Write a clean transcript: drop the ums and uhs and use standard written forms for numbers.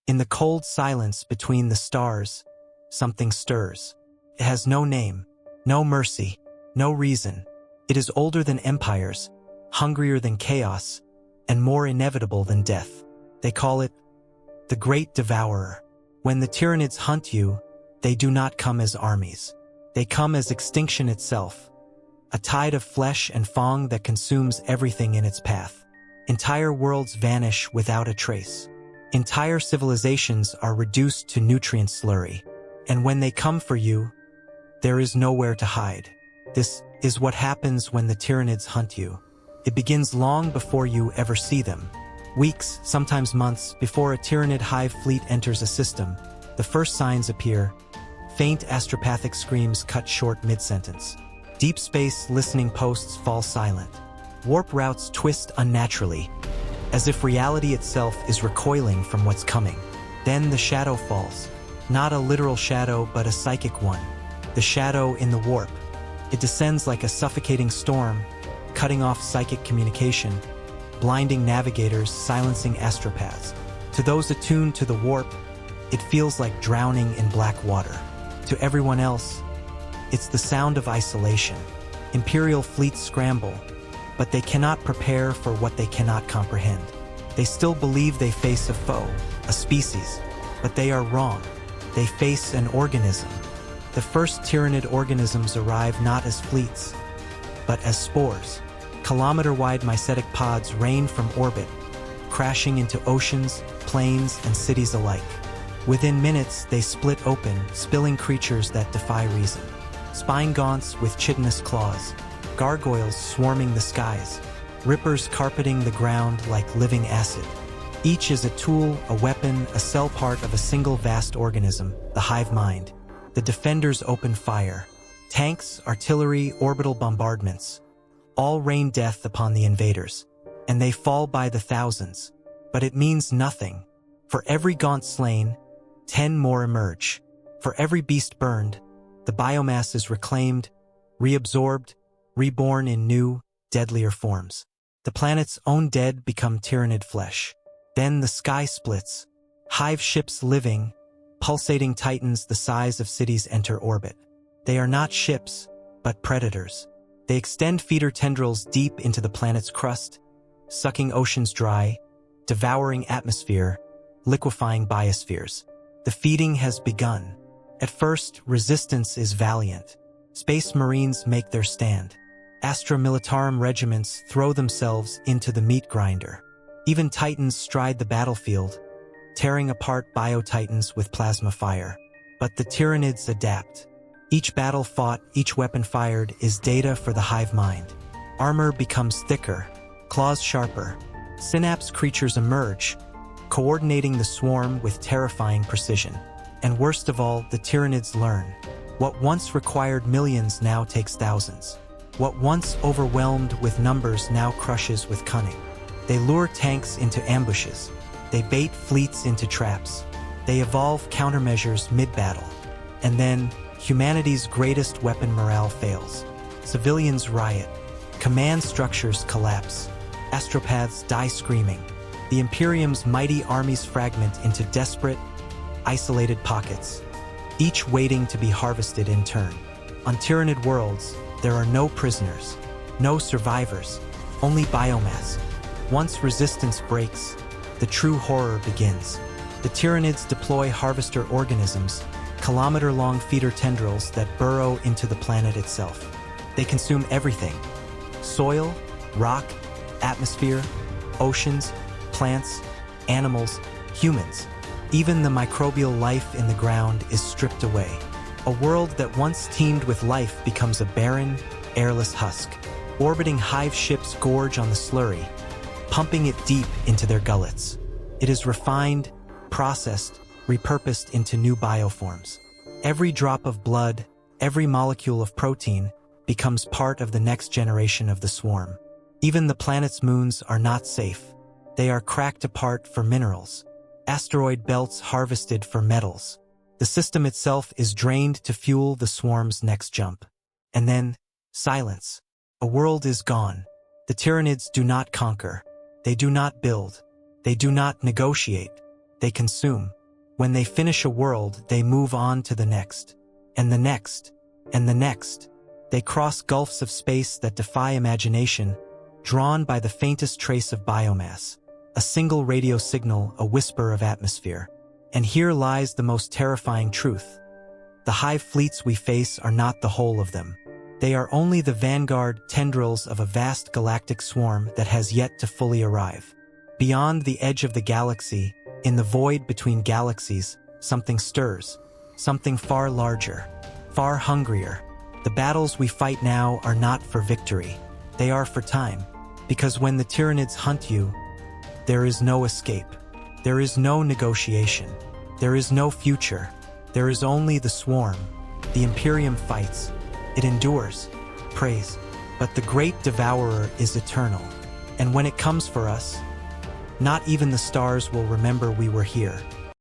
In the cold silence between the stars, something stirs. It has no name, no mercy, no reason. It is older than empires, hungrier than chaos, and more inevitable than death. They call it the Great Devourer. When the Tyranids hunt you, they do not come as armies. They come as extinction itself, a tide of flesh and fang that consumes everything in its path. Entire worlds vanish without a trace. Entire civilizations are reduced to nutrient slurry. And when they come for you, there is nowhere to hide. This is what happens when the Tyranids hunt you. It begins long before you ever see them. Weeks, sometimes months, before a Tyranid hive fleet enters a system, the first signs appear. Faint astropathic screams cut short mid-sentence. Deep space listening posts fall silent. Warp routes twist unnaturally, as if reality itself is recoiling from what's coming. Then the shadow falls. Not a literal shadow, but a psychic one. The shadow in the warp. It descends like a suffocating storm, cutting off psychic communication, blinding navigators, silencing astropaths. To those attuned to the warp, it feels like drowning in black water. To everyone else, it's the sound of isolation. Imperial fleets scramble, but they cannot prepare for what they cannot comprehend. They still believe they face a foe, a species, but they are wrong. They face an organism. The first Tyranid organisms arrive not as fleets, but as spores. Kilometer-wide mycetic pods rain from orbit, crashing into oceans, plains, and cities alike. Within minutes, they split open, spilling creatures that defy reason. Spine gaunts with chitinous claws, gargoyles swarming the skies, rippers carpeting the ground like living acid. Each is a tool, a weapon, a cell part of a single vast organism, the hive mind. The defenders open fire. Tanks, artillery, orbital bombardments. All rain death upon the invaders. And they fall by the thousands. But it means nothing. For every gaunt slain, 10 more emerge. For every beast burned, the biomass is reclaimed, reabsorbed, reborn in new, deadlier forms. The planet's own dead become Tyranid flesh. Then the sky splits. Hive ships living, pulsating titans the size of cities enter orbit. They are not ships, but predators. They extend feeder tendrils deep into the planet's crust, sucking oceans dry, devouring atmosphere, liquefying biospheres. The feeding has begun. At first, resistance is valiant. Space Marines make their stand. Astra Militarum regiments throw themselves into the meat grinder. Even Titans stride the battlefield, tearing apart bio-Titans with plasma fire. But the Tyranids adapt. Each battle fought, each weapon fired is data for the hive mind. Armor becomes thicker, claws sharper. Synapse creatures emerge, coordinating the swarm with terrifying precision. And worst of all, the Tyranids learn. What once required millions now takes thousands. What once overwhelmed with numbers now crushes with cunning. They lure tanks into ambushes. They bait fleets into traps. They evolve countermeasures mid-battle. And then, humanity's greatest weapon morale fails. Civilians riot. Command structures collapse. Astropaths die screaming. The Imperium's mighty armies fragment into desperate, isolated pockets, each waiting to be harvested in turn. On Tyranid worlds, there are no prisoners, no survivors, only biomass. Once resistance breaks, the true horror begins. The Tyranids deploy harvester organisms, kilometer-long feeder tendrils that burrow into the planet itself. They consume everything: soil, rock, atmosphere, oceans, plants, animals, humans. Even the microbial life in the ground is stripped away. A world that once teemed with life becomes a barren, airless husk. Orbiting hive ships gorge on the slurry, pumping it deep into their gullets. It is refined, processed, repurposed into new bioforms. Every drop of blood, every molecule of protein, becomes part of the next generation of the swarm. Even the planet's moons are not safe. They are cracked apart for minerals. Asteroid belts harvested for metals. The system itself is drained to fuel the swarm's next jump. And then, silence. A world is gone. The Tyranids do not conquer. They do not build. They do not negotiate. they consume. When they finish a world, they move on to the next. And the next. And the next. They cross gulfs of space that defy imagination, drawn by the faintest trace of biomass. A single radio signal, a whisper of atmosphere. And here lies the most terrifying truth. The hive fleets we face are not the whole of them. They are only the vanguard tendrils of a vast galactic swarm that has yet to fully arrive. Beyond the edge of the galaxy, in the void between galaxies, something stirs. Something far larger, far hungrier. The battles we fight now are not for victory. They are for time. Because when the Tyranids hunt you, there is no escape. There is no negotiation. There is no future. There is only the swarm. The Imperium fights. It endures, prays. But the Great Devourer is eternal. And when it comes for us, not even the stars will remember we were here.